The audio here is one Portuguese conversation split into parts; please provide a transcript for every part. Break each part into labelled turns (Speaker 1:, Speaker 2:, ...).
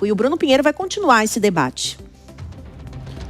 Speaker 1: E o Bruno Pinheiro vai continuar esse debate.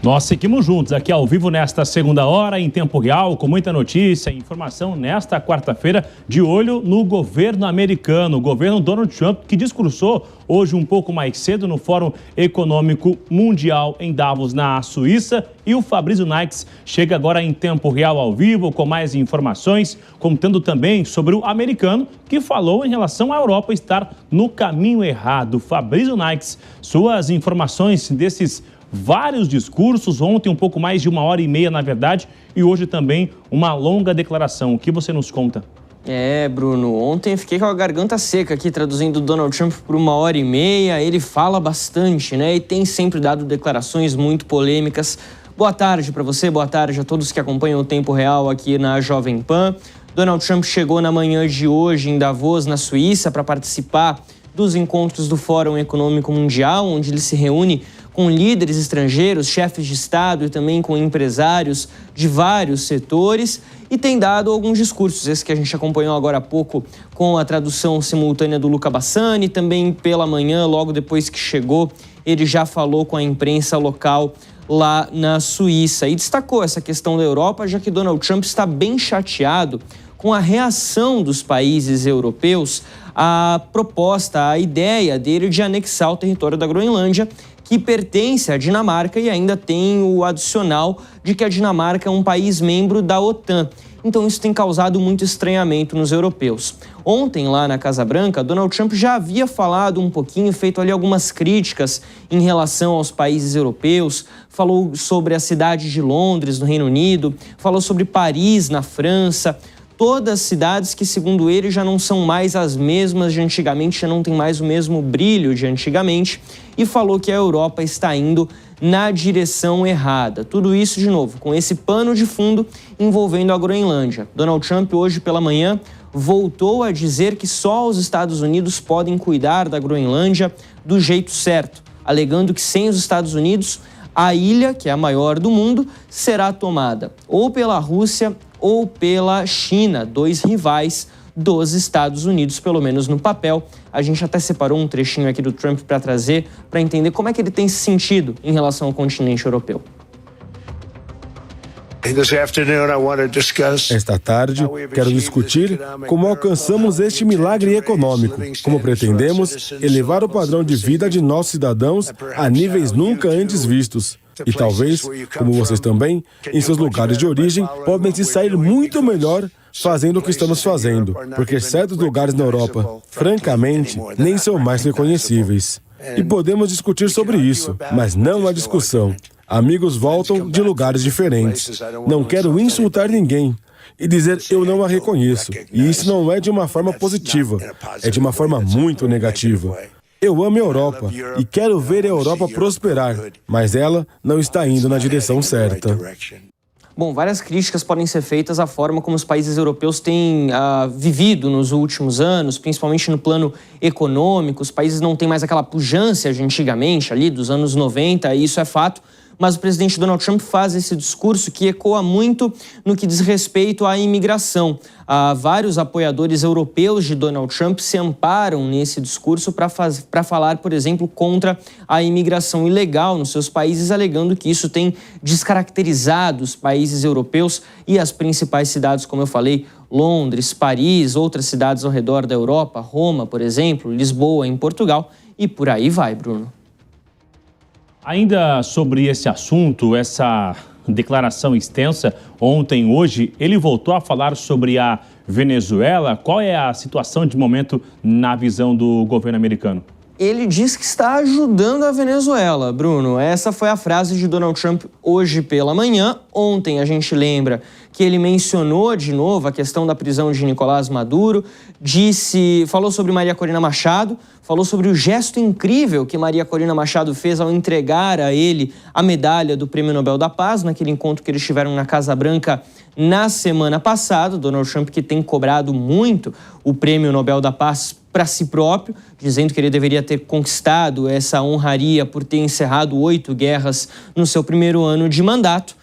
Speaker 2: Nós seguimos juntos aqui ao vivo nesta segunda hora, em tempo real, com muita notícia e informação nesta quarta-feira, de olho no governo americano, o governo Donald Trump, que discursou hoje um pouco mais cedo no Fórum Econômico Mundial em Davos, na Suíça. E o Fabrício Naix chega agora em tempo real ao vivo, com mais informações, contando também sobre o americano, que falou em relação à Europa estar no caminho errado. Fabrício Naix, suas informações desses vários discursos, ontem um pouco mais de 1h30, na verdade, e hoje também uma longa declaração. O que você nos conta?
Speaker 3: Bruno, ontem eu fiquei com a garganta seca aqui traduzindo o Donald Trump por 1h30. Ele fala bastante, né? E tem sempre dado declarações muito polêmicas. Boa tarde para você, boa tarde a todos que acompanham o Tempo Real aqui na Jovem Pan. Donald Trump chegou na manhã de hoje em Davos, na Suíça, para participar dos encontros do Fórum Econômico Mundial, onde ele se reúne com líderes estrangeiros, chefes de Estado e também com empresários de vários setores, e tem dado alguns discursos, esse que a gente acompanhou agora há pouco com a tradução simultânea do Luca Bassani. Também pela manhã, logo depois que chegou, ele já falou com a imprensa local lá na Suíça e destacou essa questão da Europa, já que Donald Trump está bem chateado com a reação dos países europeus à proposta, à ideia dele de anexar o território da Groenlândia, que pertence à Dinamarca, e ainda tem o adicional de que a Dinamarca é um país membro da OTAN. Então isso tem causado muito estranhamento nos europeus. Ontem, lá na Casa Branca, Donald Trump já havia falado um pouquinho, feito ali algumas críticas em relação aos países europeus, falou sobre a cidade de Londres, no Reino Unido, falou sobre Paris, na França. Todas cidades que, segundo ele, já não são mais as mesmas de antigamente, já não tem mais o mesmo brilho de antigamente, e falou que a Europa está indo na direção errada. Tudo isso, de novo, com esse pano de fundo envolvendo a Groenlândia. Donald Trump, hoje pela manhã, voltou a dizer que só os Estados Unidos podem cuidar da Groenlândia do jeito certo, alegando que sem os Estados Unidos, a ilha, que é a maior do mundo, será tomada ou pela Rússia ou pela China, dois rivais dos Estados Unidos, pelo menos no papel. A gente até separou um trechinho aqui do Trump para trazer, para entender como é que ele tem se sentido em relação ao continente europeu.
Speaker 4: Esta tarde, quero discutir como alcançamos este milagre econômico, como pretendemos elevar o padrão de vida de nossos cidadãos a níveis nunca antes vistos. E talvez, como vocês também, em seus lugares de origem, podem se sair muito melhor fazendo o que estamos fazendo, porque certos lugares na Europa, francamente, nem são mais reconhecíveis. E podemos discutir sobre isso, mas não há discussão. Amigos voltam de lugares diferentes. Não quero insultar ninguém e dizer eu não a reconheço. E isso não é de uma forma positiva, é de uma forma muito negativa. Eu amo a Europa e quero ver a Europa prosperar, mas ela não está indo na direção certa.
Speaker 3: Bom, várias críticas podem ser feitas à forma como os países europeus têm vivido nos últimos anos, principalmente no plano econômico. Os países não têm mais aquela pujança de antigamente, ali dos anos 90, e isso é fato. Mas o presidente Donald Trump faz esse discurso que ecoa muito no que diz respeito à imigração. Vários apoiadores europeus de Donald Trump se amparam nesse discurso para falar, por exemplo, contra a imigração ilegal nos seus países, alegando que isso tem descaracterizado os países europeus e as principais cidades, como eu falei, Londres, Paris, outras cidades ao redor da Europa, Roma, por exemplo, Lisboa, em Portugal, e por aí vai, Bruno.
Speaker 2: Ainda sobre esse assunto, essa declaração extensa, ontem, hoje, ele voltou a falar sobre a Venezuela. Qual é a situação de momento na visão do governo americano?
Speaker 3: Ele diz que está ajudando a Venezuela, Bruno. Essa foi a frase de Donald Trump hoje pela manhã. Ontem a gente lembra que ele mencionou de novo a questão da prisão de Nicolás Maduro, falou sobre Maria Corina Machado, falou sobre o gesto incrível que Maria Corina Machado fez ao entregar a ele a medalha do Prêmio Nobel da Paz, naquele encontro que eles tiveram na Casa Branca na semana passada. Donald Trump, que tem cobrado muito o Prêmio Nobel da Paz para si próprio, dizendo que ele deveria ter conquistado essa honraria por ter encerrado 8 guerras no seu primeiro ano de mandato.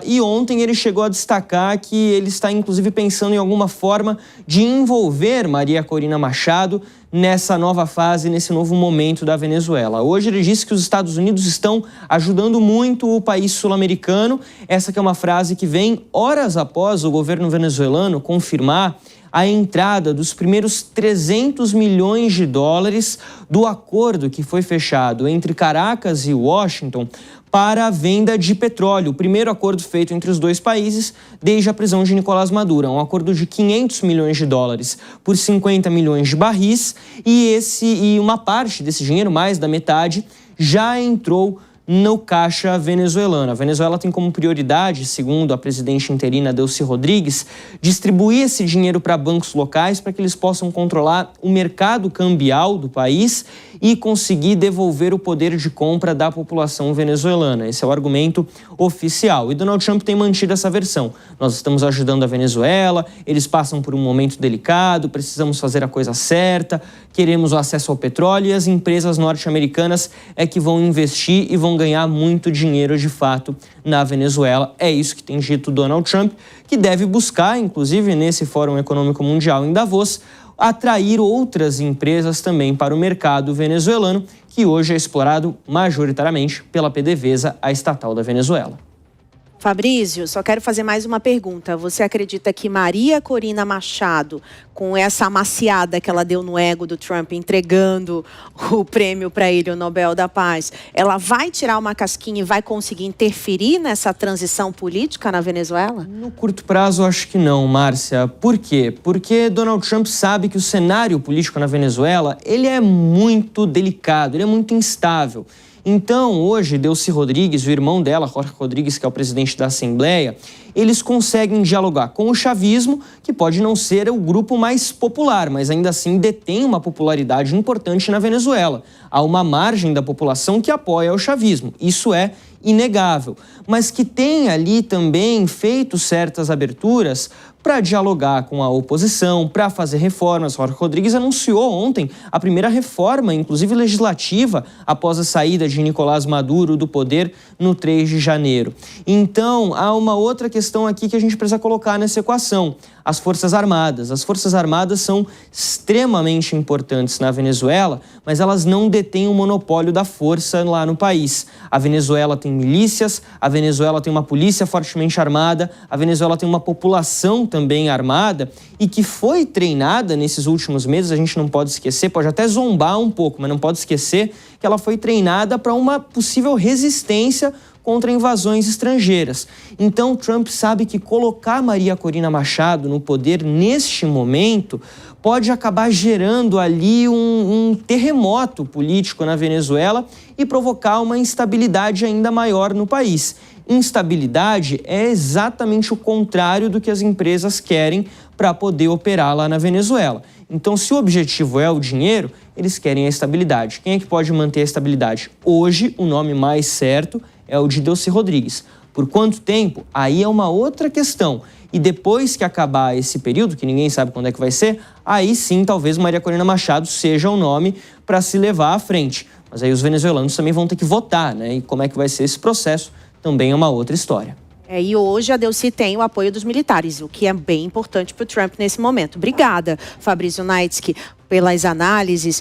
Speaker 3: E ontem ele chegou a destacar que ele está, inclusive, pensando em alguma forma de envolver Maria Corina Machado nessa nova fase, nesse novo momento da Venezuela. Hoje ele disse que os Estados Unidos estão ajudando muito o país sul-americano. Essa que é uma frase que vem horas após o governo venezuelano confirmar a entrada dos primeiros 300 milhões de dólares do acordo que foi fechado entre Caracas e Washington para a venda de petróleo. O primeiro acordo feito entre os dois países desde a prisão de Nicolás Maduro. Um acordo de 500 milhões de dólares por 50 milhões de barris e uma parte desse dinheiro, mais da metade, já entrou no caixa venezuelano. A Venezuela tem como prioridade, segundo a presidente interina Delcy Rodrigues, distribuir esse dinheiro para bancos locais para que eles possam controlar o mercado cambial do país e conseguir devolver o poder de compra da população venezuelana. Esse é o argumento oficial. E Donald Trump tem mantido essa versão. Nós estamos ajudando a Venezuela, eles passam por um momento delicado, precisamos fazer a coisa certa, queremos o acesso ao petróleo e as empresas norte-americanas é que vão investir e vão ganhar muito dinheiro de fato na Venezuela. É isso que tem dito Donald Trump, que deve buscar, inclusive nesse Fórum Econômico Mundial em Davos, atrair outras empresas também para o mercado venezuelano, que hoje é explorado majoritariamente pela PDVSA, a estatal da Venezuela.
Speaker 1: Fabrício, só quero fazer mais uma pergunta. Você acredita que Maria Corina Machado, com essa amaciada que ela deu no ego do Trump, entregando o prêmio para ele, o Nobel da Paz, ela vai tirar uma casquinha e vai conseguir interferir nessa transição política na Venezuela?
Speaker 3: No curto prazo, acho que não, Márcia. Por quê? Porque Donald Trump sabe que o cenário político na Venezuela, ele é muito delicado, ele é muito instável. Então, hoje, Delcy Rodrigues, o irmão dela, Jorge Rodrigues, que é o presidente da Assembleia, eles conseguem dialogar com o chavismo, que pode não ser o grupo mais popular, mas ainda assim detém uma popularidade importante na Venezuela. Há uma margem da população que apoia o chavismo. Isso é inegável, mas que tem ali também feito certas aberturas para dialogar com a oposição, para fazer reformas. Jorge Rodrigues anunciou ontem a primeira reforma, inclusive legislativa, após a saída de Nicolás Maduro do poder no 3 de janeiro. Então, há uma outra questão aqui que a gente precisa colocar nessa equação. As Forças Armadas. As Forças Armadas são extremamente importantes na Venezuela, mas elas não detêm o monopólio da força lá no país. A Venezuela tem milícias, a Venezuela tem uma polícia fortemente armada, a Venezuela tem uma população também armada e que foi treinada nesses últimos meses, a gente não pode esquecer, pode até zombar um pouco, mas não pode esquecer que ela foi treinada para uma possível resistência contra invasões estrangeiras. Então, Trump sabe que colocar Maria Corina Machado no poder neste momento pode acabar gerando ali um terremoto político na Venezuela e provocar uma instabilidade ainda maior no país. Instabilidade é exatamente o contrário do que as empresas querem para poder operar lá na Venezuela. Então, se o objetivo é o dinheiro, eles querem a estabilidade. Quem é que pode manter a estabilidade? Hoje, o nome mais certo é o de Delcy Rodrigues. Por quanto tempo? Aí é uma outra questão. E depois que acabar esse período, que ninguém sabe quando é que vai ser, aí sim talvez Maria Corina Machado seja o nome para se levar à frente. Mas aí os venezuelanos também vão ter que votar, né? E como é que vai ser esse processo também é uma outra história.
Speaker 1: E hoje a Delcy tem o apoio dos militares, o que é bem importante para o Trump nesse momento. Obrigada, Fabrício Naitsky, pelas análises.